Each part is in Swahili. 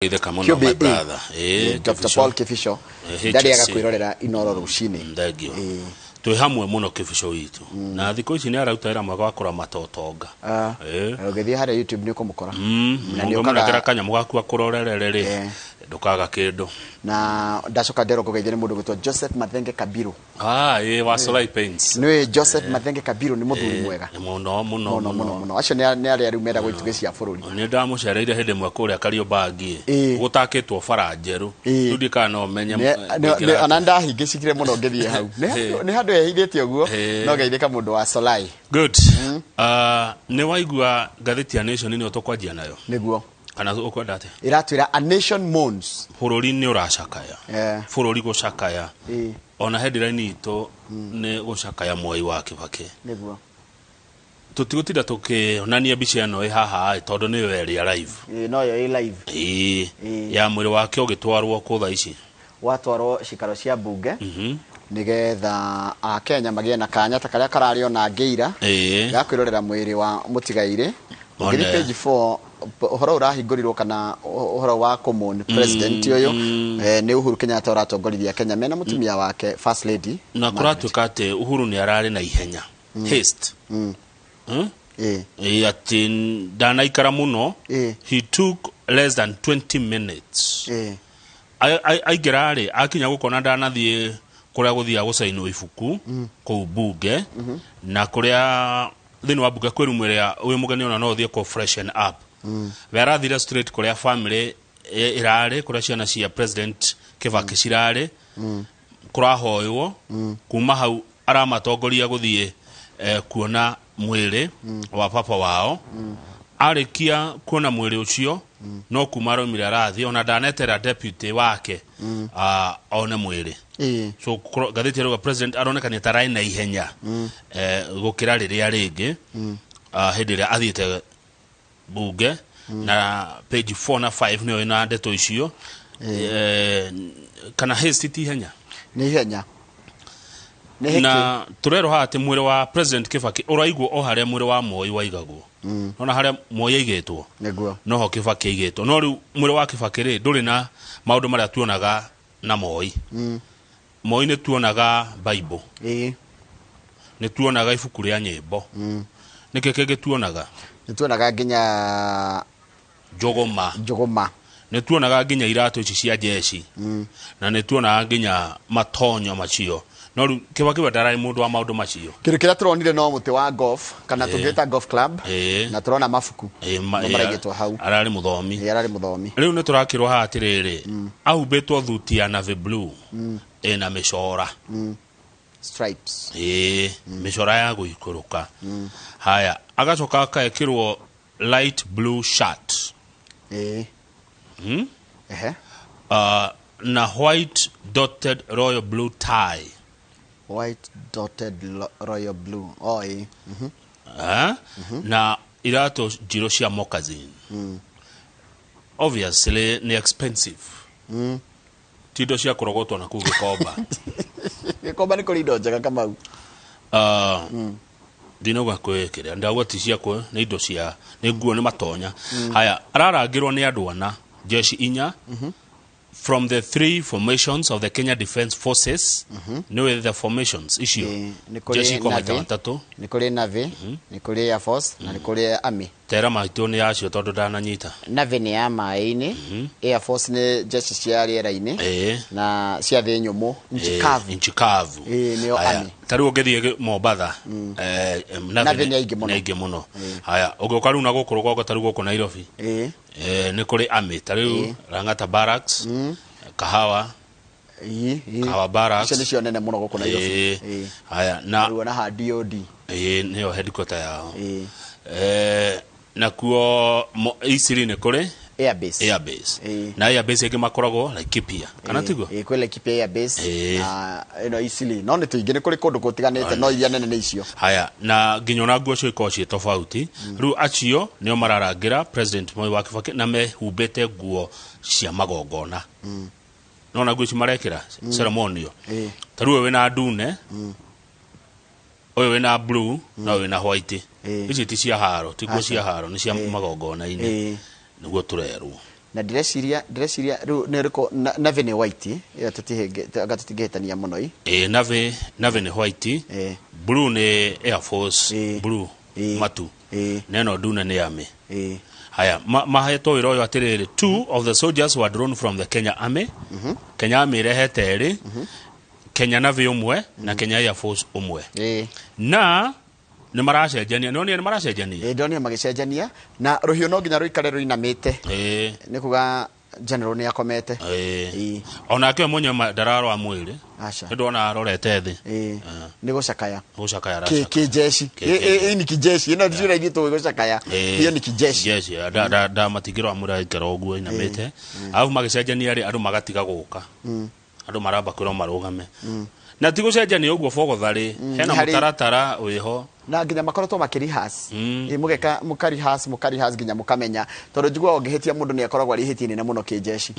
my brother. Dr. Paul Kifisho. Ndari agakwirorera Inooro Ruciini. Ndagio. Twi hamwe muno Kifisho witu. Na thiko ici ni arautira mwaka wa kura matotonga. Ugithie hara YouTube ni ukumukora. Na ni ukaga kanyamu gaku akurorerere. Ndukaga kindu. Na ndacoka ndero kugeithia ni mundu gwitwa Joseph Mathenge Kabiru. Wa Solai Paints. Ni Joseph Mathenge Kabiru ni muthuri mwega. Muno. Acio ni ari ari mera gwitugecia bururi. Ni ndamucereire hindi mwe kuria Kariobangi. Gutakitwo faranjeru. Tudika no menye. Ana ndahingicikire muno ngithie hau. Ni handu ehithite uguo no geithika mundu wa Solai. Good. Ni waigua gatheti ya Nation ni otokwanjia nayo. Niguo. Kana ukwendate iratwira a nation mourns bururi ni uracakaya bururi gucakaya ona headline ito ni gucakaya Mwai wa Kibaki niguo tutigutira tukionania bica no haha tondu ni we live no yo live ya mwiri wake ugitwarwo kutha ici watwarwo cikaro cia bunge nigetha a Kenya magie na kanya ta karia karario na ngeira gakwirorera mwiri wa mutigaire ngiri page 4 uhoro urahingũrirwo kana uhoro wa common president uyu ni Uhuru Kenyatta uratongorithia Kenya mena mutumia wake first lady na kuratuka ate Uhuru ni arari na ihenya haste ati ndanaikara muno he took less than 20 minutes aigirari akinya gukona ndanathie kuria guthia gusainwo ibuku ku bunge na kuria thini wa bunge kwirumwiria wi mugeni ona no thie ko freshen up werathire straight kuria family irare kuria ciana cia president Kibaki cirare kurahoywo kuma hau aramatongoria guthie kuona mwiri wa papa wao arikia kuona mwiri ucio no kuma romire arathi ona danetera deputy wake one mwiri so gatheti ya president aroneka ni tarai na ihenya gukira riria ringi hindi ria athiete bunge na page 4 na 5 niyo ina ndeto icio kana haste ti ihenya ni ihenya na turero hati mwiri wa president Kibaki uraigwo o haria mwiri wa Moi waigagwo nona haria Moi aigetwo no ho Kibaki aigetwo no riu mwiri wa Kibaki ri nduri na maundu maria tuonaga na Moi Moi ni tuonaga Bible ni tuonaga ibuku ria nyimbo ni keke tuonaga ni tuonaga nginya jogoma ni tuonaga nginya iratu ici cia jeshi na ni tuonaga nginya matonyo macio no Kibaki badarai mundu wa maundu macio kira turonire no muti wa golf kana tungeta golf club na turona mafuku maraigitwo hau arari muthomi riu ni turakirwo ha atiriri ahubetwo thuti ya navy blue ena mishora stripes mishora ya guikuruka haya agacoka akaekirwo light blue shirt na white dotted royal blue tie royal blue na irato jiro cia moccasin obviously ni expensive tido cia kurogotwo na kugikomba gikomba ni kurindo njega kama dino gwa kwekira ndagwati cia kwe ni indo cia ni nguo ni matonya haya ararangirwo ni andu ana jeshi inya from the 3 formations of the Kenya Defence Forces no the formations issue jeshi kwa matatu ni kuri navy ni kuri air force na ni kuri army tera maito ni acio tondu ndananyita navy ni ya mai-ini air force ni jeshi cia riera-ini na cia thi nyumu nchikavu ni army tari ugethie Mombatha navy ni aige muno haya ugoka ru na gukuruga ugo tari guku Nairobi ni kuri army tari Rangata Barracks Kahawa Barracks ni cio nene muno guku Nairobi haya na ruona ha DOD niyo headquarter yao na kuo isiri ni kuri airbase na airbase yake makoragwo Laikipia kana tiguo kwe Laikipia airbase ino isili no ni tuingi ni kuri kundu gutiganite no iria nene ni icio haya na nginyo na nguo cio ikoci tofauti ru acio nio mararangira president Mwai wa Kibaki na mehubete nguo cia magongona no na nguo ci marekira ceremonial taruwe wina ndune oyo wina blue na wina white ici ti cia haro ti nguo cia haro ni cia magongona ini niguo turerwo na direciria riu neriko nave ni white ya tutigehetania muno nave ni white blue ni Air Force blue matu neno duna ni army haya mahetwo wira uyu atiriri 2 of the soldiers were drawn from the Kenya Army Kenya Army rehete eri Kenya Navy umwe na Kenya Air Force umwe na ni maracenjania no ni maracenjania ndoni magicenjania na ruhiu no nginya ruikare ruinamite ni kuga general ni akomete ona ke munyo madararo amwire ndona arorete thi ni gucakaya kijeshi ni kijeshi ino ndira gitu gucakaya hiyo ni kijeshi da matigiro amura ikaro oguo inamite afu magicenjania ri andu magatiga guka andu maramba kwiro marugame na tigo cenjania oguo fogothari hena mutaratara wiho na nginya makorotwo makirihas mugeka mukarihas nginya mukamenya tondu njigua ongehetia mundu ni akoragwo ari hitie nene muno kijeshi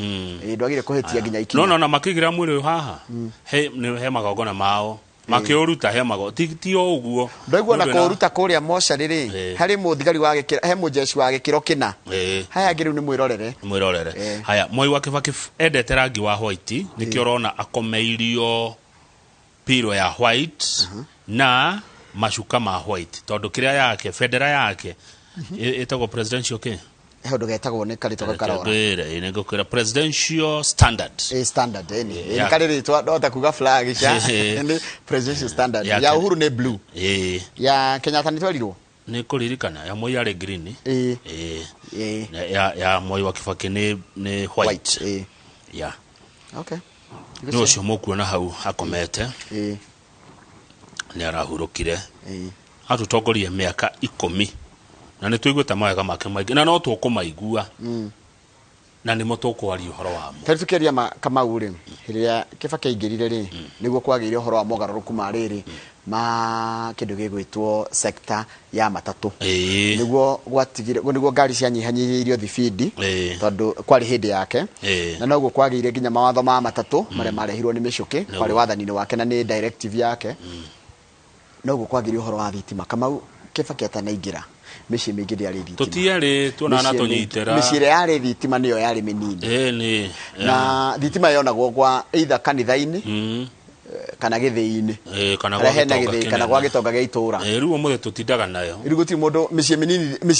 ndwagire kuhetia nginya ikinya no makigira mwiri haha he magogona mao makiuruta he mago ti oguo ndwagua na kuruta kuria moca riri hari muthigari wa gikira he mujeshi wa gikiro kina haya ngiru ni mwirorere haya Moi wa Kibaki endete rangi wa white nikio rona akomeirio piro ya white na mashuka ma white tondu kiria yake federa yake itago presidential ke hodo getagwo ni karito karora ine ngokira presidential standard standard ni karito dota kuga flag sha ni presidential standard ya Uhuru ni blue ya Kenyatta ni twarirwo ni kuririkana ya Moi ari green ya Moi wa Kibaki ni white ya okay no cio mukuona hau akomete ni arahurukire atutongorie miaka 10 na ni tuiguta mawega make maigi na no tukumaigua na ni mutukwaria uhoro wa mo taritukeria kama uri hiria Kibaki ingirire ri niguo kwagire uhoro wa mogaruruku mariri ma kindu gigwitwo sector ya matatu niguo gwatigire niguo ngari cia nyihanyihirio thibidi tondu kwari hindi yake na noguo kwagire nginya mawatho ma matatu mare marehirwo ni micuki kwari wathani-ini wake na ni directive yake noguo kwagire uhoro wa thitima kama Kibaki atanaingira mici mingi yari thitima tutiari tuona na tunyitera micire yari thitima niyo yari minini ni na thitima yonagwo kwa either kanitha-ini kana githii-ini kana gwa gitonga gia itura riu muthe tutindaga nayo riu guti mundu micie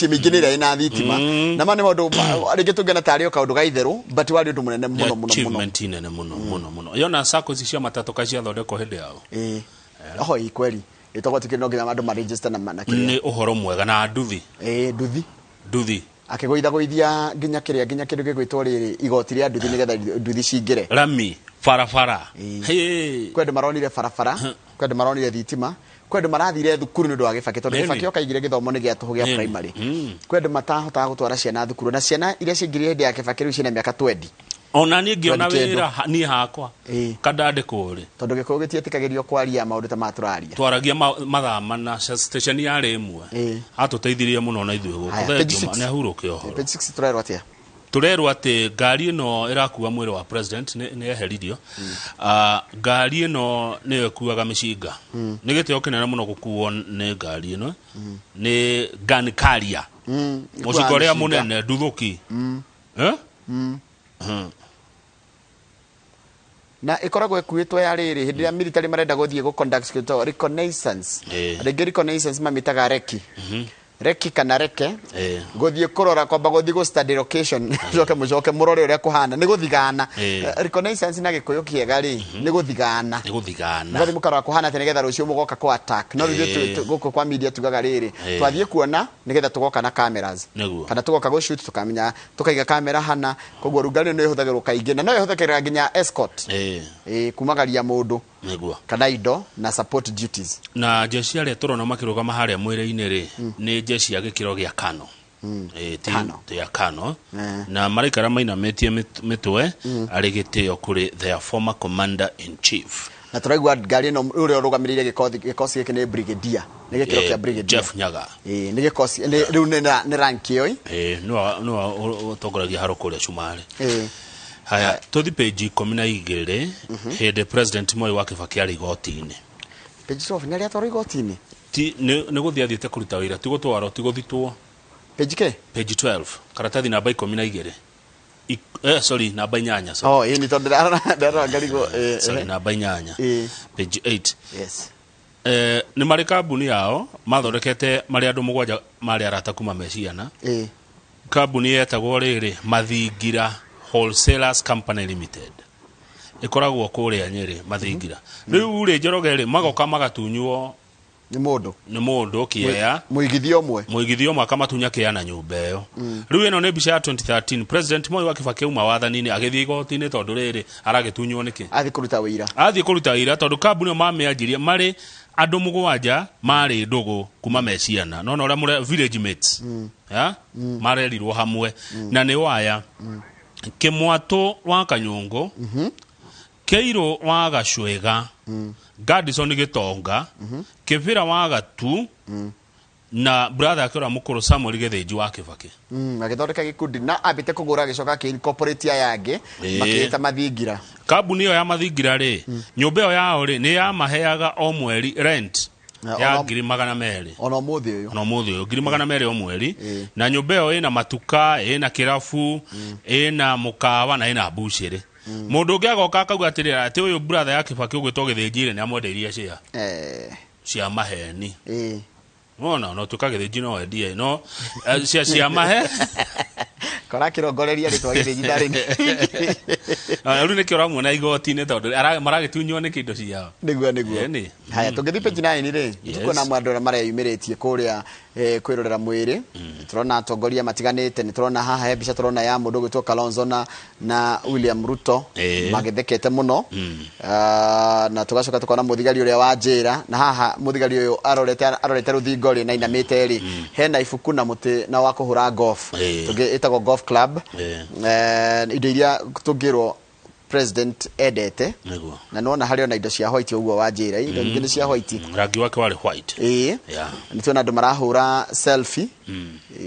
mingi ni ina thitima na mane mundu ringi tungena tari o kaundu gaitheru but wari undu munene muno yona sako cia matatu kacia thondeko hindi yao kweli itogo tikino nginya andu ma register na kiria ni uhoro mwega na nduthi nduthi akigoithia nginya kindu gigwitwo riri igoti ria nduthi nigetha nduthi cingire rami farafara kwende maronire farafara kwende maronire thitima kwende marathire thukuru ndu wa Kibaki tondu Kibaki okaigire githomo ni gia tuhu gia primary kwende matahota gutwara ciana thukuru na ciana iria cingirire hindi ya Kibaki riu cina miaka 20 ona ni ngiona wira ni hakwa kadande kuri tondu gikuyu gitietikagirio kwaria maundu ta maturaria twaragia mathama na station ya rimwe atuteithirie muno na ithuĩ guko ni ahuruke oho page 6 turerwa atia turerwa ati ngari ino irakuwa mwiri wa president ni eheririo ngari ino ni ekuaga micinga ni gitio kinene muno gukuo ni ngari ino ni gun carrier mucinga uria munene nduthuki na ikoragwo ekuitwo ya riri hindi ya military marenda guthie go conduct reconnaissance reconnaissance mamitaga reki kana reke guthie kurora kwamba guthie go study location mucoke murore uria kuhana ni guthigana reconnaissance na gikuyu kiega ri ni guthigana ngathi mukara kuhana tene getha rucio mugoka ku attack no rithio guko kwa media tugaga riri twathie kuona ni getha tugoka na cameras kana tugoka go shoot tukamenya tukaiga kamera hana koguo rugari no ihuthagirwo kaingi na no ihuthagirwa nginya escort kumagaria mundu kana indo na support duties na jeshi aria turona makirugama haria mwire-ini ri ni jeshi ya gikiro gia kano ti ya kano na marikara mainametie mitwe ari gitio kuri their former commander in chief na turaigwa ngari no uri rugamirire gikosi giki ni brigadier ni gikiro kia brigadier Jeff Nyaga ni gikosi riu ni rank yoi no togoragia haro kuria Shumari haya tuthi page 12 hindi president Moi wa Kibaki ari igoti-ini page 12 ni aria twaro igoti-ini ti ni guthia thiete kuruta wira ti gutwaro ti guthitwo page ke page 12 karatathi namba 12 sorry namba 8 sorry ni tondu ndara ngarigo sorry namba 8 page 8 yes ni mari kambuni yao mathondekete mari andu mugwanja mari arata kuma meciana kambuni yetagwo riri Mathingira Wholesalers Company Limited ikoragwo kuria Nyeri Mathingira riu ri Njoroge ri magoka magatunywo ni mundu kiea muigithio mwe akamatunya kiana nyumba iyo riu ino ni bica ya 2013 president Moi wa Kibaki uma wathanini agithii igoti-ini tondu riri aragitunywo niki athi kuruta wira tondu kambuni mamianjirie mari andu mugwanja mari ndugu kuma meciana no ora village mates ya marerirwo hamwe na ni waya Kimwato wa Kanyungu Keiro wa Gacwega Gadison Gitonga Kivira wa Gatu na brother akora mukuru Samuel Githinji wa Kibaki agithondeka gikundi na abite kugura gicoka ki incorporate yange makita Mathingira kambuni iyo ya Mathingira ri nyumba iyo yao ri ni ya maheaga o mweri rent ya 200,000 ono muthi uyu 200,000 o mweri na nyumba iyo ina matuka ina kirafu ina mukawa na ina bushiri mundu ungi agoka akauga atirira ati uyu brother ya Kibaki ugwitwo Githinji ni amwendeirie cia maheni no tukagithinji no endie no cia mahe kora kirongoreria ritwa Githinji ndari riu nikio ramuona igoti-ini tondu maragitunywo ni kindo ciao niguo haya tungithi page 9 ri tukona mwandu ara mareyumiritie kuria kwirorera mwiri turona atongoria matiganite ni turona haha bica turona ya mundu gwitwo Kalonzo na William Ruto magithekete muno na tugacoka tukona muthigari uria wa njira na haha muthigari uyu arorete ruthingo ri na inamite ri hena ifuku na muti na wa kuhura golf itagwo golf club indo iria tungirwo president edete na nona hari ona indo cia white uguo wa njira indo nyingĩ cia white rangi wake wale white ni tuona andu marahura selfie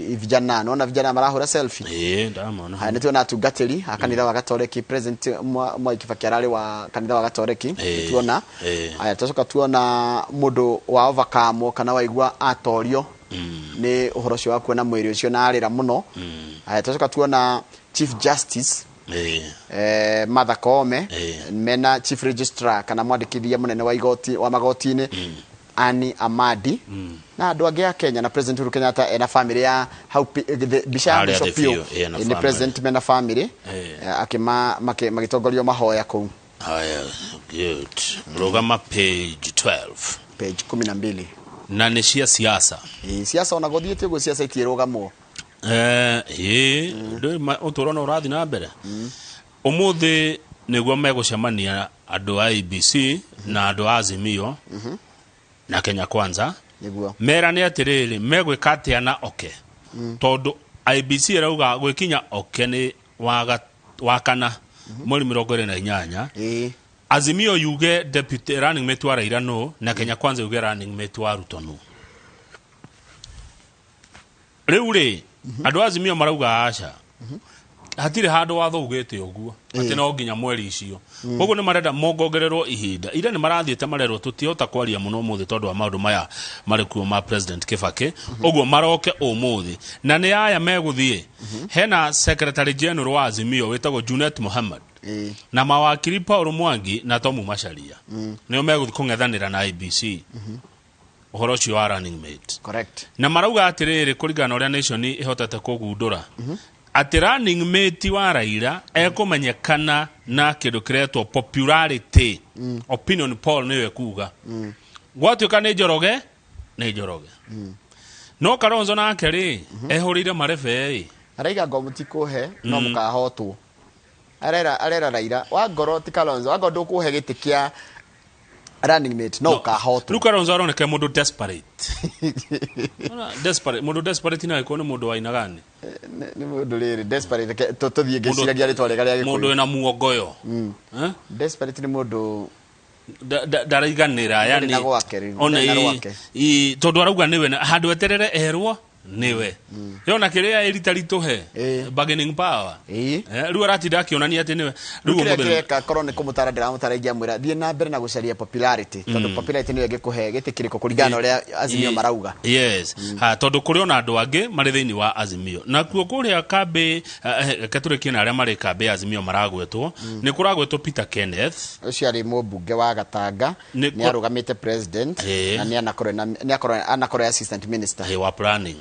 vijana nona vijana marahura selfie ndamona ni tuona atungatĩri akanitha wa Gatoreki president Mwai Kibaki arari wa kanitha wa Gatoreki tuona aya tucoka tuona mundu wa overcome kana waigua atorio ni uhoro cio wa kuona mwiri ucio na arira muno aya tucoka tuona chief justice Martha Koome mena chief registrar kana mwandikithia munene wa igoti wa magoti-ini Ani Amadi na andu angi a Kenya na president Uhuru Kenyatta ena family ya hau bica Bishop Pio ni president mena family akima magitongorio mahoya kuu haya good rogama page 12 na ni cia siasa siasa ona gothiete uguo siasa itirogamwo ndo uturona urathi na mbere umuthi niguo megucemania andu a IBC na andu a Azimio na Kenya Kwanza niguo merane atiriri megwika atia na tondu IBC irauga gwikinya ni wakana mweri 28 Azimio yuge deputy running mate wa Raila no na Kenya Kwanza yuge running mate wa Ruto no riu andu Azimio marauga aca hatire handu wathugite uguo ati no nginya mweri icio koguo ni marenda mongongererwo ihinda ira ni marathiete marerwo tutihota kwaria muno muthi tondu wa maundu maya mari kuo ma president Kibaki uguo maroke umuthi na ni aya meguthie hena secretary general wa Azimio wetagwo Junet Mohammed na mawakiri Paul Mwangi na Tomu Macharia nio meguthi kung'ethanira na IBC uhoro cio wa running mate correct na marauga atiriri kuringana uria nation ihotete kugundura ati running mate wa Raila ekumenyekana na kindu kiretwo popularity opinion poll niwe kuga gwatuika ni Njoroge no Kalonzo nake ri ehurire marebe araiga ngomuti kuhe no mukahotwo arera Raila wa ngoro ti Kalonzo wa ngondo kuhe gitikia running mate no kahotwo Kalonzo aroneka mundu desperate desperate na iko ni mundu wa ina gani ni mundu riri desperate tuthie ngeciragia ritwa rega ria mundu ena muogoyo desperate ni mundu daraiganira yani ona tondu arauga niwe handu eterere erwo niwe yona kiria eritarito he bargaining power riu aratida akionania ati niwe riu umuthenya ka korone kumutara ndiramutaragia mwira thie na mbere na gucaria popularity tondu popularity niwe ngikuhe gitikiriko kuringana uria Azimio marauga yes ha tondu kuri ona andu angi mari thiini wa Azimio na kuo kuria kambe katurikie na aria mari kambe Azimio maragwetwo ni kuragwetwo Peter Kenneth ucio ari mubunge wa Gatanga ni arugamite president na ni anakorwo assistant minister wa planning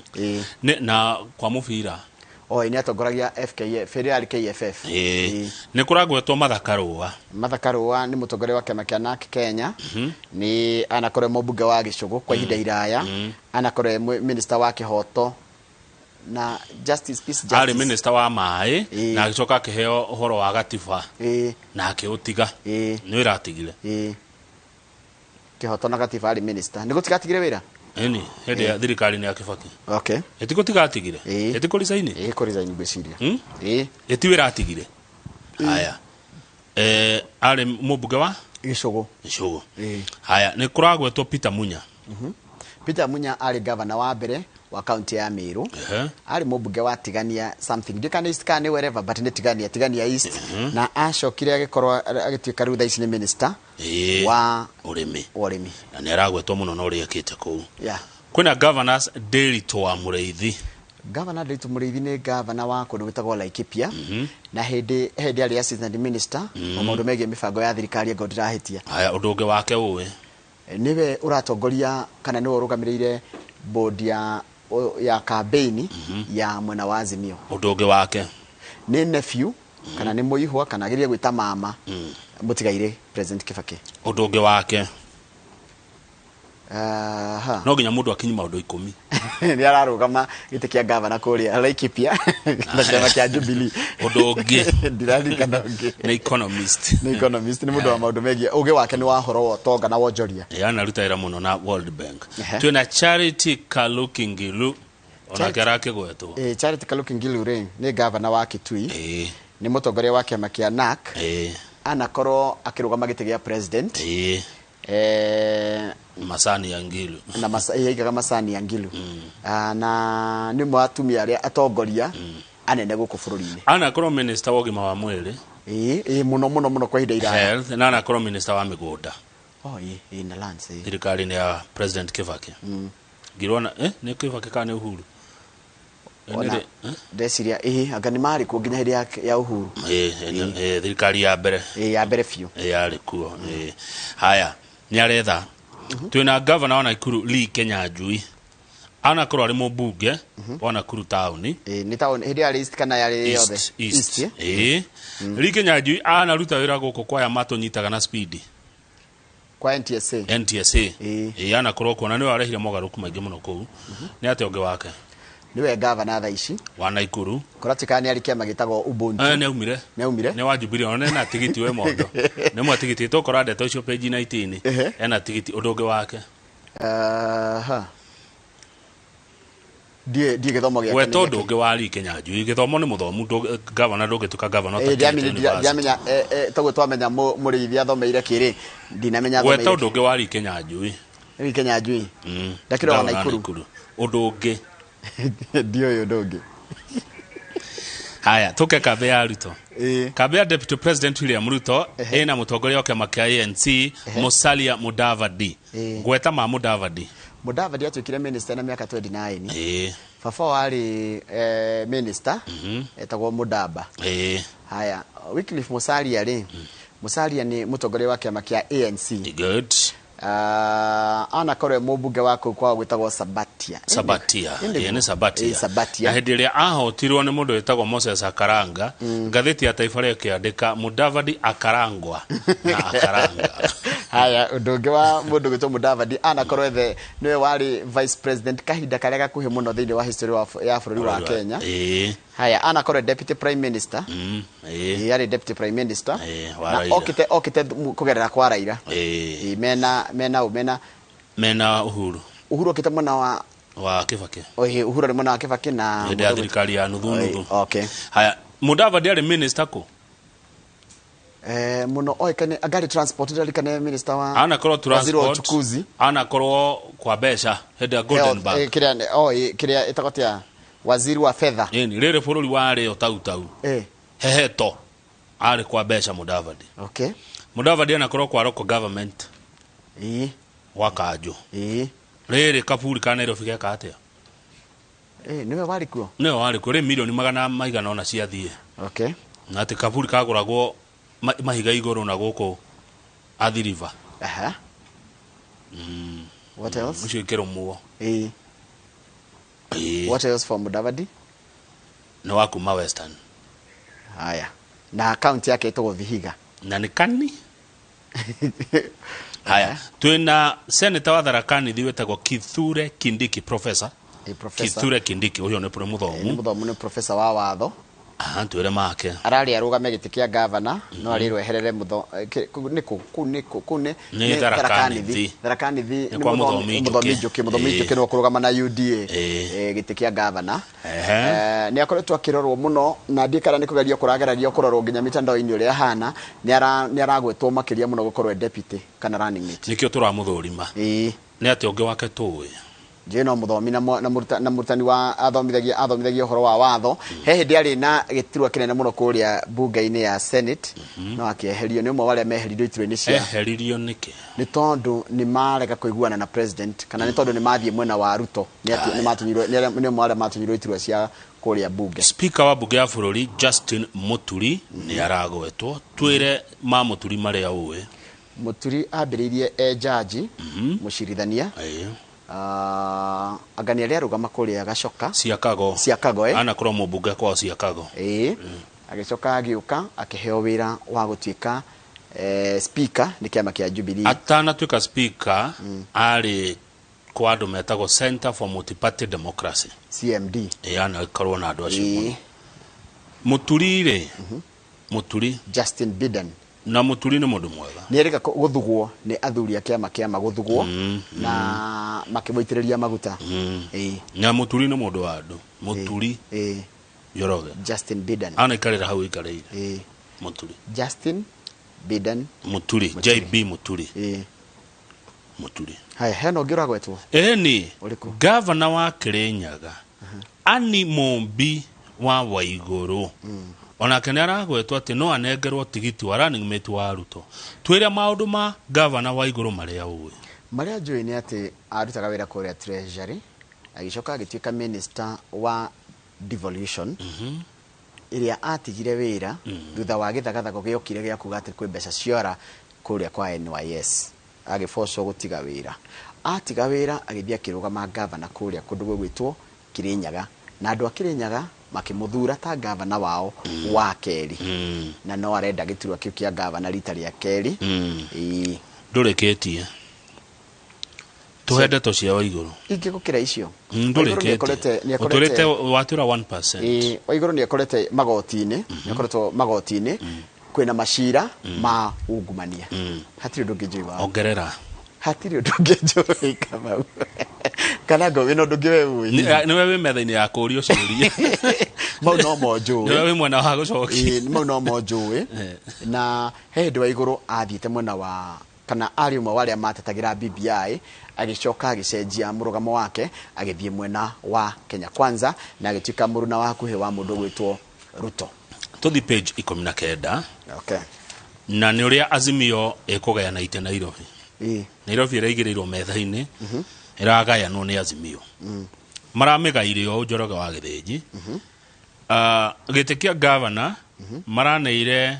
na kwa mubira ni atongoragia FKF Federal KFF ni kuragwetwo Mathakarũa ni mutongoria wa kiama kia NARC Kenya ni anakorwo mubunge wa Gicugu kwa ihinda iraya anakorwo minister wa kihoto na justice peace justice ari minister wa mai na agicoka akiheo uhoro wa gatiba na akiutiga ni wira atigire kihoto na gatiba ari minister ni gutigatigire wira eni hede ya thirikari ni ya Kibaki okay etikotigatigire etikorisaini ekorisaini gwiciria etiwira atigire haya ari mubunge wa Gicugu haya ni kuragwetwo Peter Munya Peter Munya ari governor wa mbere wa county ya Meru ari mubunge wa Tigania something ndikana east kana wherever but ni Tigania east na acokire agikorwa agituika riu thaici ni minister wa urimi na ni aragwetwo muno no uri akite ku kwina governors Nderitu wa Mureithi governor Nderitu Mureithi ni governor wa kundu gwitagwo Laikipia na hindi ari assistant minister wa maundu megie mibango ya thirikari ngo ndirahitia haya udunge wake uwe niwe uratongoria kana niwe urugamirire board ya campaign ya mwena wa Azimio udunge wake ni nephew kana ni muihwa kana agirie gwita mama mutigaire president Kibaki udunge wake no ginya mundu akinyi maundu 10 ni ararugama gite kia governor kuria Laikipia na chama kia Jubilee udunge ndirani kana unge ni economist ni mundu wa maundu megie uge wake ni wa horo wa tonga na wonjoria yana rutaira muno na World Bank twina Charity Kalukingilu ona garake gwetwo Charity Kalukingilu ni governor wa Kitui ni mutongoria wa kiama kia NARC anakorwo akirugama gite gia president Masani ya Ngilu na igaga Masani ya Ngilu na ni mwatumia aria atongoria anene guku bururi-ini anakorwo minister wa ugima wa mwiri muno kwa ihinda iraya health na anakorwo minister wa migunda na lands thirikari ni ya president Kibaki ngirona ni Kibaki kana Uhuru ndeciria anga ni mari ku nginya hindi ya Uhuru thirikari ya mbere fiu yari kuo haya ni aretha twina governor wa Nakuru Lee Kenyanjui anakorwo ari mubunge wa Nakuru town ni town hindi ya east kana ya yothe east Lee Kenyanjui anaruta wira guku kwa ya matonyitaga na speed kwa NTSA anakorwo kuona ni warehire mogaruku maingi muno kuu ni ate onge wake niwe governor thaici wa Nakuru kuratika ni arikia magitagwo Ubuntu ni aumire ni wa Jubilee one na tigiti we mondo ni mwa tigiti to korade to cio page 19 ena tigiti udunge wake die githomo gya weto ndunge wa Lee Kenyanjui githomo ni muthomu governor ndugetuka governor ndiamenya togwe twamenya murithia thomeire kiri ndinamenya thomeire weto ndunge wa Lee Kenyanjui ndakiro wa Nakuru udunge ndio yo doge haya toke kambe ya Ruto kambe ya deputy president William Ruto ena mutongoria wa kiama kia ANC Musalia Mudavadi gweta ma Mudavadi atuikire minister na miaka 29 baba wari minister etagwo Mudaba haya Wycliffe Musalia ni mutongoria wa kiama kia ANC good anakorwo mubunge wako kwa gwitagwo Sabatia na hindi ria ahotirwo ni mundu wetagwo Moses Akaranga ngatheti ya Taifa ria kiandika Mudavadi akarangwa na akaranga haya udunge wa mundu gwitwo Mudavadi anakorwo niwe wari vice president kahinda karia gakuhi muno thiini wa history ya bururi wa Kenya haya anakorwo deputy prime minister yari deputy prime minister na okite kugerera kwa Raila mena Uhuru okite mwana wa Kibaki Uhuru ni mwana wa Kibaki na ndio ya thirikari ya nuthu nuthu haya Mudavadi ari minister ko Mudavadi ari minister ku Mudavadi ari minister wa migunda na health na anakorwo minister wa migunda na anakorwo deputy prime minister mena Uhuru okite mwana wa Kibaki na Uhuru ni mwana wa Kibaki na ndio ya thirikari ya nuthu nuthu haya Mudavadi ari minister ko muno oikane agari transport ndalikane minister wa ana korwo transport ana korwo kwa besha heda golden bank kiria itakotia waziri wa fedha yani rere bururi wari otau heheto ari kwa besha Mudavadi. Okay, Mudavadi ana korwo kwa local government wakajo rere Kaburi kana iro fika katia niwe wari kuo re milioni magana maigana ona ciathie. Okay, na ati Kaburi kaguragwo mahiga igoro na goko Athi River. What else? Ucio kero muo. What else for Mudavadi? No wakuma Western. Haya. Na account yake ito Vihiga. Na ni kani? Haya. Twina senator wa Tharaka Nithi wetagwo Kithure Kindiki professor. Kithure Kindiki uyo ni muthomu. Ni professor wa watho. Twire make. Arari arugame giti kia governor no ari rweherere mutho ni Tharaka Nithi. Tharaka Nithi ni muthomi no kurugama na UDA giti kia governor. Ni akoretwo akirorwo muno na ndikara ni kugeria kurageraria kurorwo nginya mitandao-ini uri ahana ni aragwetwo makiria muno gukorwo deputy kana running mate. Nikio turamuthurima. Ni ati ungi wake tuwe jeno muthomi na murutani wa athomithagia horo wa watho he ndi na gitirwa kinene muno kuria bunge-ini ya Senate no akieherio ni umwe wale meheririo itirwe-ini cia eheririo niki ni tondu ni marega kuiguana na president kana ni tondu ni mathie mwena wa Ruto ni ati ni matunyirwo ni mwale matunyirwo itirwe cia kuria bunge. Speaker wa bunge ya bururi Justin Muturi ni aragwetwo twire ma Muturi maria uwe Muturi ambiririe jaji mucirithania agania ria rugama kuria gacoka Siakago ana korwo mubunge kwa Siakago agicoka agiuka akiheo wira wa gutuika speaker ni kiama kia Jubilee atana tuika speaker ari kwa andu metagwo Center for Multi-Party Democracy CMD ana korwo na andu acio Muturi Muturi Justin Biden na Muturi ni mundu mwega ni erika guthugwo ni athuri akiama guthugwo na makiboitiriria maguta na Muturi ni mundu wa andu Muturi Joroge Justin Biden ana ikarira hau ikarire Muturi Justin Biden Muturi JB Muturi Muturi haya heno ngiragwetwo ni governor wa Kirinyaga Ani Mombi wa Waiguru ona kene aragwetwo ati no anengerwo tigiti wa running mate wa Ruto twira maundu ma governor wa Iguru maria uwe maria njui ni ati arutaga wira kuria treasury agicoka agituika minister wa devolution iria atigire wira thutha wa githagathago giokire gia kuga ati kwi mbeca ciora kuria kwa NYS agifoco gutiga wira atiga wira agithia kirugama governor kuria kundu gwitwo Kirinyaga na andu akirinyaga makimuthura ta governor wao wa keri na no arenda giturwa kiu kia governor rita ria keri ndureketie tuhende to cia Waiguru ingigukira icio ndureketie watura 1% Waiguru ni akorete magoti-ini ni akoretwo magoti-ini kwina mashira ma ungumania hatiri ndungi njiwa ongerera hatiri ndungi njiwa kama kana go wino ndungi wewe ni wewe metha-ini ya kurio ciuria mau no mojo ni wewe mwena wa gucoki mau no mojo na he Waiguru athiite mwena wa kana ari umwe wale matetagira BBI agicoka agicenjia murugamo wake agithie mwena wa Kenya Kwanza na agituika muruna wa kuhe wa mundu gwitwo Ruto tuthi page 19 okay na ni uria Azimio ekugayana ite Nairobi Nairobi iraigiriirwo metha-ini iragayanwo ni Azimio maramigaire o Njoroge wa Githinji giti kia governor maraneire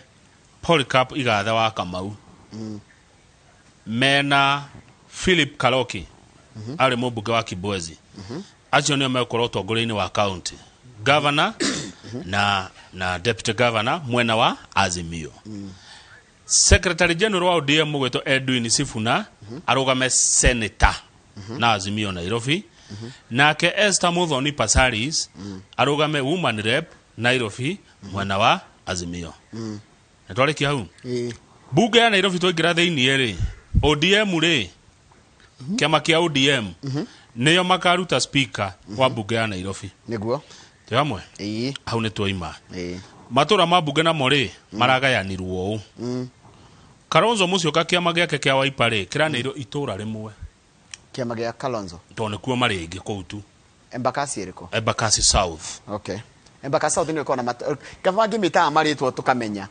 Polycarp Igathe wa Kamau mena Philip Kaloki ari mubunge wa Kibwezi acio nio mekorwo tongore-ini wa county governor na deputy governor mwena wa Azimio secretary general wa ODM mugwetwo Edwin Sifuna arugame senator na Azimio Nairobi nake Esther Muthoni Pasaris arugame woman rep Nairobi mwena wa Azimio netwarikia hau bunge ya Nairobi twaingira thiini ri ODM ri kiama kia ODM niyo makaruta speaker wa bunge ya Nairobi niguo tiamwe hau ni twaima matura mabunge na mori maragayanirwo Kalonzo Musyoka kiama giake kia Wiper kiranirwo itura rimwe kiama gia Kalonzo tone kuo maringi koutu Embakasi eriko Embakasi South okay Embakasi South ni kona kavangi mitaa maritwo tukamenya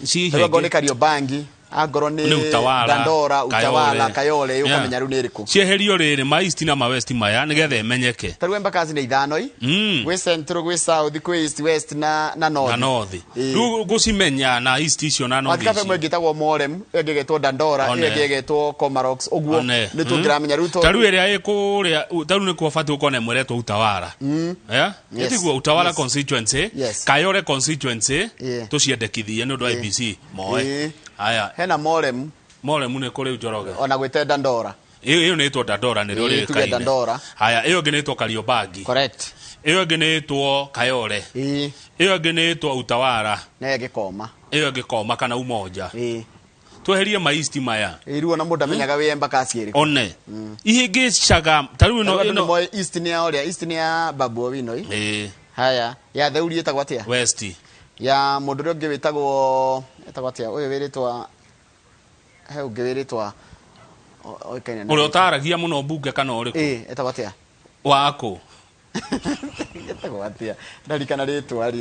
si hego ni Kariobangi agoro ni Dandora Utawala Kayole ukamenya ru niriko cieherio riri ma east na ma west maya nigethe menyeke taru Embakasi ni ithano gwe central gwe south gwe east west na north ru gucimenya na east icio na north icio mwe gitagwo Morem egegetwo Dandora egegetwo Comarox ogwo ni tungiramenya ru to taru iri ikuria taru ni kwa fatu ukone mweretwo Utawala etigwo Utawala constituency Kayole constituency tuciendekithie ni ndo IBC moe aya hena Morem ni kuri Njoroge ona gwete Dandora iyo neetwo Dandora ni ruri kaine Dandora haya iyo ngeneetwo Kariobangi correct iyo ngeneetwo Kayole iyo ngeneetwo Utawala na Gikoma iyo Gikoma kana Umoja tweherie ma east maya iruo na mundu amenyaga we Embakasi eriko one ihingicaga taru no east ni ya oria east ni ya Babu Owino haya ya theuri etagwo atia west ya mundu ri ungi witagwo etagwo atia uyu wiritwa he ungi wiritwa oikaine uri utaragia muno bunge kana uriku etagwo atia wako etagwo atia ndarikana ritwa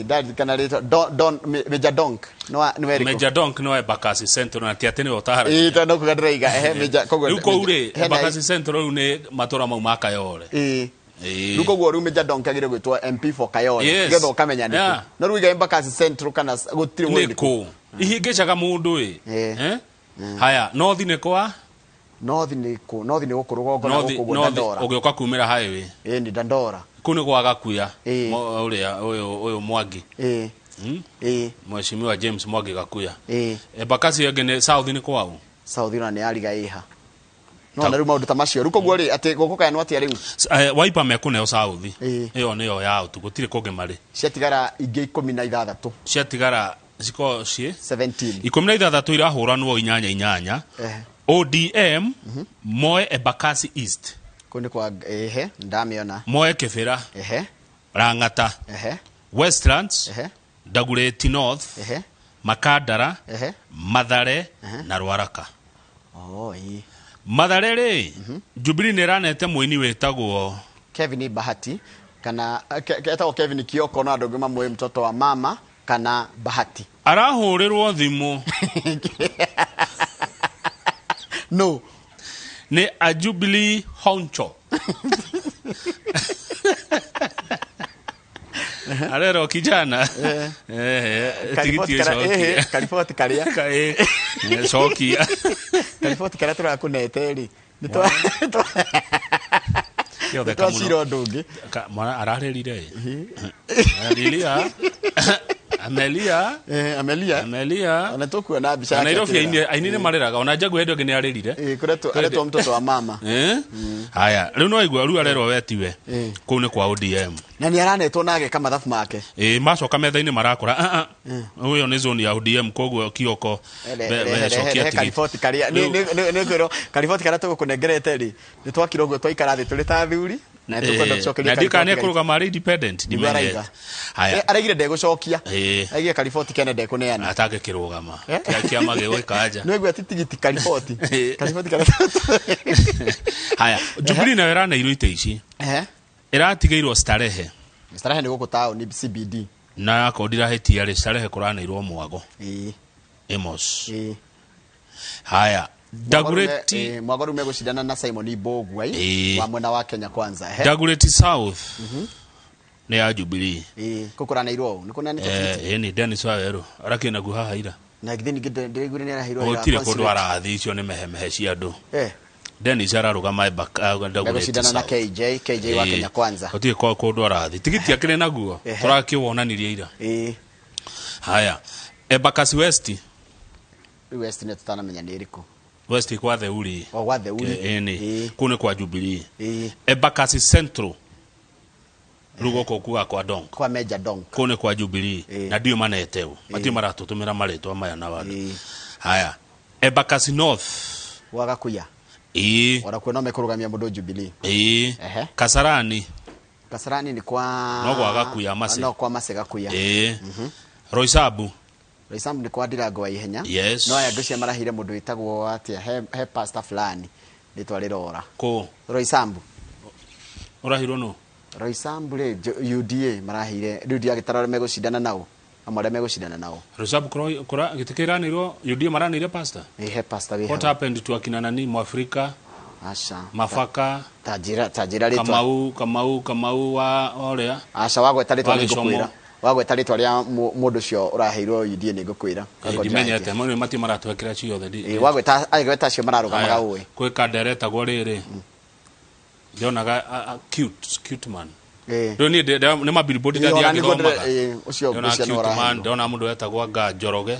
Don Major Donk no ni weriko Major Donk no Embakasi Central na tia tene utara tano kugadreiga Major kogo uko uri Embakasi Central ni matura mau ma Kayole Luko gwo rume Jadonka gire gwitwa MP for Kayole getho kamenya niko no ruiga Embakasi Central kana gutiri wo niko ihingicaga mundu haya north ni kwa north ni guku rugongo na guku Dandora ugioka kumira highway ni Dandora kuni kwa Gakuya uria uyu Mwangi Mheshimiwa James Mwangi Gakuya Embakasi yagene south ni kwao south ni aliga iha no na ruma utamacio ruko gwo ri ati goko kaya no ati riu Wiper mekune south iyo niyo ya utugutire koge mari ciatigara ingi 16 ciatigara ziko cie 17 16 irahuranwo inyanya ODM Moe Embakasi East kundi kwa ndamiona Moe Kibera Rangata Westlands Dagoretti North Makadara Mathare na Ruaraka Mathare ri Jubilee ni ranete muini wetagwo Kevin Bahati kana etagwo Kevin Kioko na andu ngima mwe mtoto wa mama kana Bahati arahurirwo thimu no ni a Jubilee honcho arero kijana tigiti kalifoti karia shoki kalifoti karia turakunete ri nitwa twacira ndungi mwana ararerire Amelia ona tukuona bica Nairobi ainire mareraga ona Jagu hendo ngene arerire kuretwo mtoto wa mama haya riu no igwa ru arerwo wetiwe kuu ni kwa ODM na ni aranetwo nage kama mathabu make macoka metha-ini marakora uyo ni zone ya ODM koguo Kioko cokia kalifoti karia ni kwiro kalifoti karia tugukunengerete ri ni twakira guo twaikara thi turi ta thuri na tukwenda gucokeria na ndikane kuruga mari independent dimenye haya aragire ndegucokia agie kalifoti kene ndekuneana atake kirugama kia mage gwikaja no igwa titigiti kalifoti karia haya Jubilee na wera na iruite ici iratigeirwo Starehe ni guku town CBD na kodira hetia ri Starehe kuranairwo mwago Emos haya Dagoretti mwago rume gushidana na Simon Ibogwai wa mwena wa Kenya Kwanza Dagoretti South ni ya Jubilee kukuranairwo ni kuna ni Dennis Waweru arakina guhaha ira na githini ndigure ni arahirwo ira otire kundu arathi icio ni mehemehe cia andu Dennis ararugama Dagoretti na KJ wa Kenya Kwanza otire kundu arathi tigiti akire naguo turakiwonanirie ira haya Embakasi West ni tutana menya ni iriku West kwa theuri wa theuri kune kwa Jubilee Embakasi Central rugo kwa kwa Donk kwa Major Donk kune kwa Jubilee na dio maneteu mati maratutumira maretwa maya na wandu haya Embakasi North wagakuya warakwena mekurugamia mundu Jubilee Kasarani ni kwa no kwa Gakuya mase no kwa mase Gakuya Roysambu ni kwa Ndirango wa ihenya. Yes. No aya nducia marahire mundu witagwo atia he pastor fulani ritwa rirora. Ko Roysambu. Urahiro no. Roysambu le UDA marahire UDA gitarore megucindana nao. Amara megucindana nao. Roysambu kora gitikiranirwo UDA maranire pastor. He pastor we. What happened to akina nani mu Afrika? Asha. Mafaka. Tajira ritwa. Kamau wa oria. Asha wagweta ritwa ngikuira. Wagweta ritwa ria mundu cio uraheirwo UDA ni ngukwira. Ndimenyete mwe mati maratwekira ciothe ndi. Wagweta cio mararugamaga uwe. Kwe kadereta go riri. Ndionaga cute man. Ndo ni mabillboard ndathia ngithoma. Ucio man ndona mundu etagwo anga Njoroge.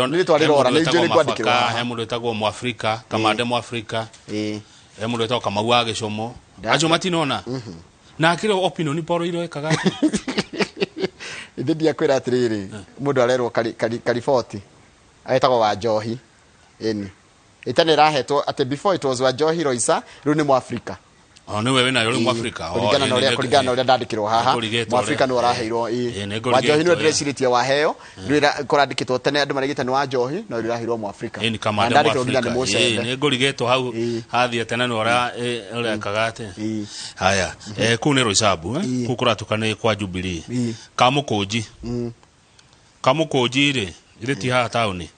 Ni twarirora ni njuri kwandikirwa. He mundu etagwo mu Afrika, kamande mu Afrika. He mundu etagwo Kamau wa Gicomo. Acio matinona. Na akiro opinion poro iro ekaga. Ndia kwira atiriri mundu arerwo kariboti aitagwo wa Njohi itane rahetwo ate before it was wa Njohi Roisa riu ni mu Afrika ni wewe na yule mu Afrika kuringana na uria ndandikirwo haha mu Afrika ni waraheirwo wa Njohi ni ndreciritie wa heo riu kurandikitwo tene andu marigite ni wa Njohi no riraheirwo mu Afrika ni kamande mu Afrika ni ngorigetwo hau hathia tene no ora kagate haya ku ni Roysambu ku kuratukane kwa Jubilee Kamukunji ri ti ha tauni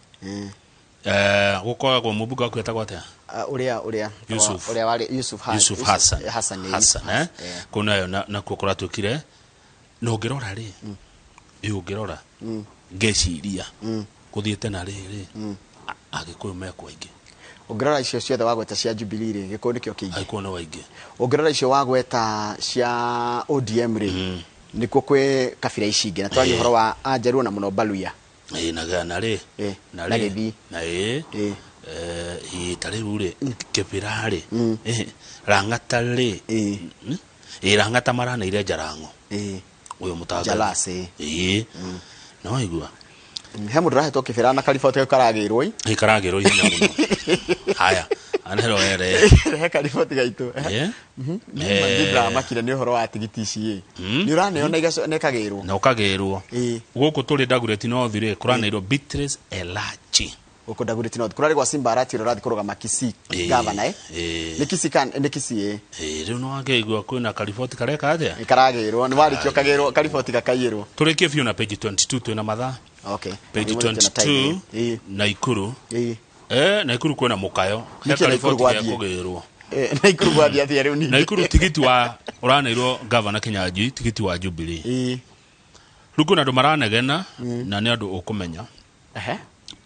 gukoragwo mubuga kwetagwo atia uria wari Yusuf Hassan kuna na kuratukire no ngirora ri ngirora ngeciria kuthiete na riri agikuyu meko ingi ungirora icio ciothe wagweta cia Jubilee ri gikuyu nikio kingi aikuona waingi ungirora icio wagweta cia ODM ri nikuo kwi kabira ici ingi na twari horo wa Anjaruo na muno Baluya na ri na Githi na tariu ri kibira ri Rangata ri Rangata marana ire Jarango uyo mutaga Jalase no igua he mundu rahetwo kibira na kariboti karagirwo karagirwo hinya muno haya anero ere he kariboti gaitu ndibra makire ni horo wa tigiti ici ni uraneo na ikagirwo na ukagirwo guku turi Dagoretti North ri kuranirwo Beatrice Elachi guku Dagoretti North kurari kwa Simba Arati ro rathi kurugama Kisii governor ni Kisii riu no angeigua kwina kariboti kareka atia karagirwo ni warikio kagirwo kariboti gakaiyirwo turikie biu na page 22 twina mathaa page 22 Naikuru Naikuru kwena mukayo he kariboti ya kugirwo Naikuru gwathia thia riu ni Naikuru tigiti wa uraneirwo governor Kinyanjui tigiti wa Jubilee ruko na ndo maranegena na ni andu ukumenya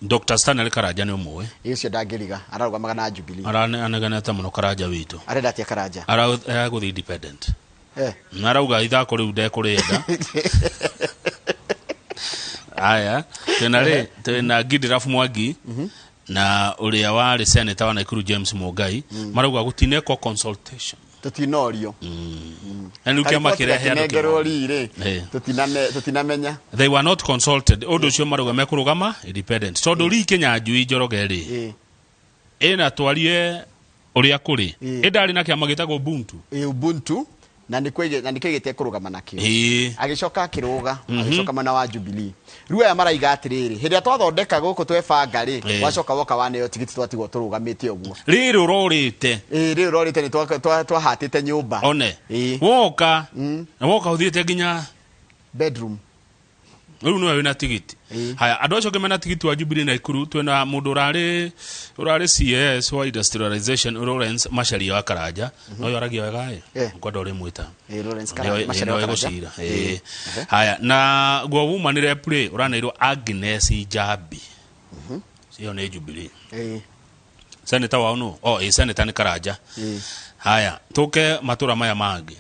Dr. Stanley Karanja ni umwe icio ndangiriga ararugamaga na Jubilee aranegena ta muno Karanja witu arenda atia Karanja araguthi independent narauga ithako riu ndekurenda aya tena Gideon Mwangi na uria wari senator wa Naikuru James Mugai marauga gutineko consultation tutinorio enu kiama kirehe tutinamenya they were not consulted odo cio marauga mekurugama independent so nduri Kinyanjui Njoroge ri ena twarie uria kuri indari na kiama gitagwo Ubuntu na nikwigite kurugama nakio agicoka akiruga agicoka mana wa Jubilee riu aya maraiga atiriri hindia twathondeka guku twebanga ri wacoka woka waneyo tigiti twatigwo turugamite uguo riri urorite ni twahatite nyumba one woka na woka uthiete nginya bedroom riu no wina tigiti haya andu acio kemena tigiti wa Jubilee Naikuru twena mundu urari CS wa industrialization Lawrence Macharia wa Karanja no yoragia wega ngondo ri mwita Lawrence Macharia wa Karanja haya na gwo woman rep uraneirwo Agnes Jabi sio ne Jubilee senator wa no senator ni Karanja haya tuke matura maya mangi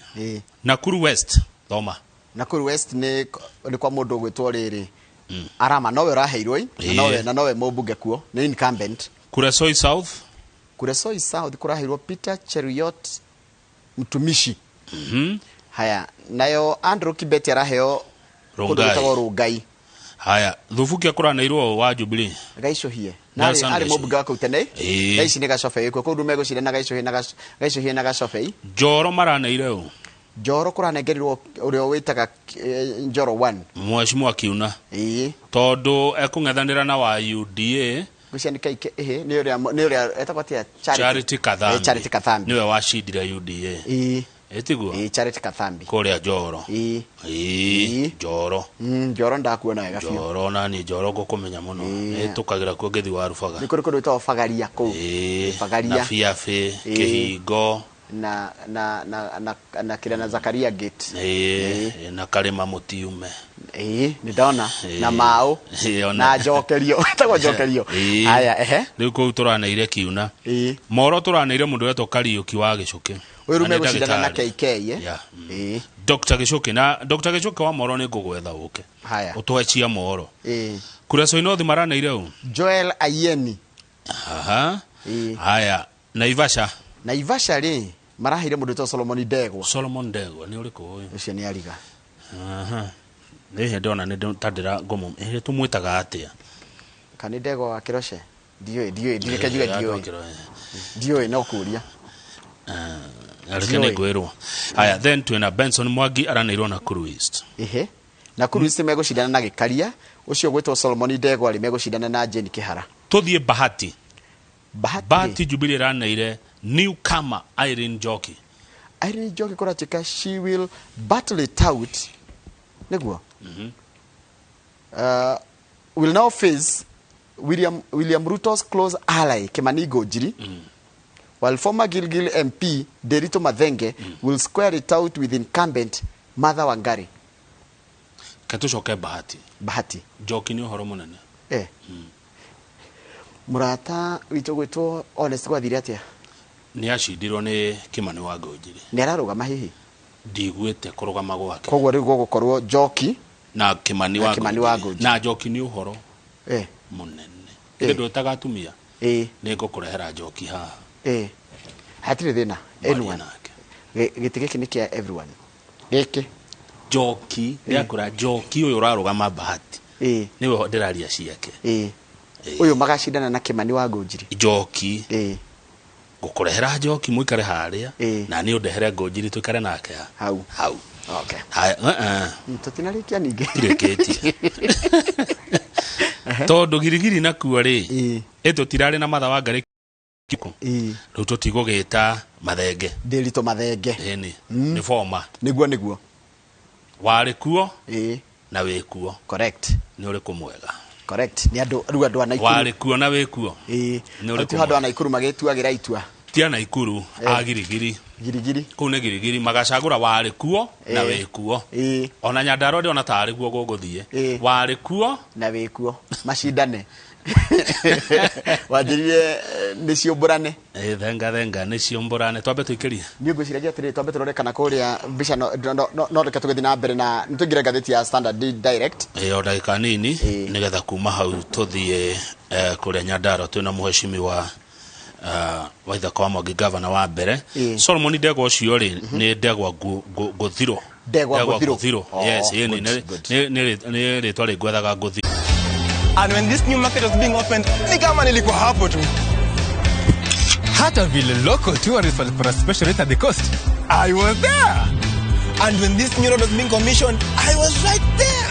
Nakuru West thoma Nakuru West ni kwa mundu gwitwo riri arama nowe raheirwo na nowe mubunge kuo ni incumbent Kuresoi South kuraheirwo Peter Cheruiyot mtumishi haya nayo Andrew Kibeti araheo Rongai haya thufukia kuraneirwo wa Jubilee gaicohie ari mubunge wako utene gaici ni gacofe iko kundu megocire na gaicohie na gacofe Njoro maraneire Njoro kuranengerirwo urio witaga Njoro 1 Mheshimiwa Kiuna tondu ekung'ethanira na wa UDA gucianika ni uria etapatia Charity Kathambi niwe wacindire UDA etiguo Charity Kathambi kuria Njoro Njoro Njoro ndakuona wega biũ Njoro nani Njoro gukumenya muno tukagira ku ngithi wa Rubaga ni kuri witwa Fagaria ku Fagaria na Fiafe Kihingo na kile na Zakaria Gate na Karema Mutiume ni ndona na Mao na Jokerio etagwo Jokerio haya riu ku turaneire Kiuna moro turaneire mundu wetwo Kariuki wa Gicuki wirume gucindana na KK Dr. Gicuki na Dr. Gicuki wa moro ni ngugwetha uke haya utwechia moro kuria Soinothi maraneire u Joel Ayeni haya Naivasha ri marahire mundu to Solomon Ndegwa ni uriku uyu ucio ni ariga ni ndona ni tandira ngomo tumwitaga atia Kani Ndegwa wa Kiroshe ndiyo no kuria arekene gwirwo haya then twina Benson Mwangi araneirwo na Cruist na Cruist megucindana na Gikaria ucio gwitwo Solomon Ndegwa ri megucindana na Jane Kihara tuthie Bahati Jubilee raneire newcomer Irene Njoki kuratika she will battle it out neguo will now face William Ruto's close ally Kimani Gojiri while former Gilgil MP Derito Mathenge will square it out with incumbent Martha Wangari katucoke Bahati Njoki ni uhoro munene murata wito gwitwo honest gwathire atia ni acindirwo ni Kimani wa Ngojiri ni ararugama hihi ndigwite kurugama gwake kogwo rigo gukorwo Njoki na Kimani wa Ngojiri na Njoki ni uhoro munene ndio tagatumia ni gukurehera Njoki haha hatire thina anyone gitigiki ni kia everyone giki Njoki yakura Njoki uyu urarugama Bahati niwe ndiraria ciake uyu magacindana na Kimani wa Ngojiri Njoki gukurehera Njoki muikare haria na ni undehere Ngojiri tukare nake hau okay haya tutinarikia ninge ireketie tondu girigiri na kuo ri tirari na Martha Wangari kiko riu tutigugita Mathenge Derito Mathenge ni former niguo wari kuo na wi kuo correct ni uri kumwega correct ni andu anaikuru wari kuo na wi kuo ni uri kumwega andu anaikuru magituagira itua tia na ikuru agirigiri ku ne girigiri magacagura wari kuo na wi kuo ona Nyandaro ndi ona tari guo guguthie wari kuo na wi kuo macindane wajirire ni ciomborane thenga ni ciomborane twambe tuikirie ni ngwiciragia atiri twambe turore kana kuria mbica no reke tugethi na mbere na nitugire ngatheti ya Standard Direct o ndagika nini nigetha kuma hau tuthie kuria Nyandaro twina muheshimiwa waithaka wa Mwangi governor wa mbere Solomon Ndegwa ucio ri ni Ndegwa Guthiro yes ni ritwa ri gwethaga Guthiro. And when this new market was being opened, ni kama nilikuwa hapo tu. Hata vile local tourists for a special rate at the coast, I was there. And when this new road was being commissioned, I was right there.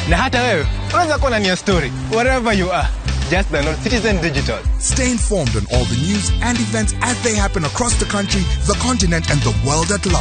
Na hata wewe, unaweza kuwa na story, wherever you are. Just download Citizen Digital. Stay informed on all the news and events as they happen across the country, the continent, and the world at large.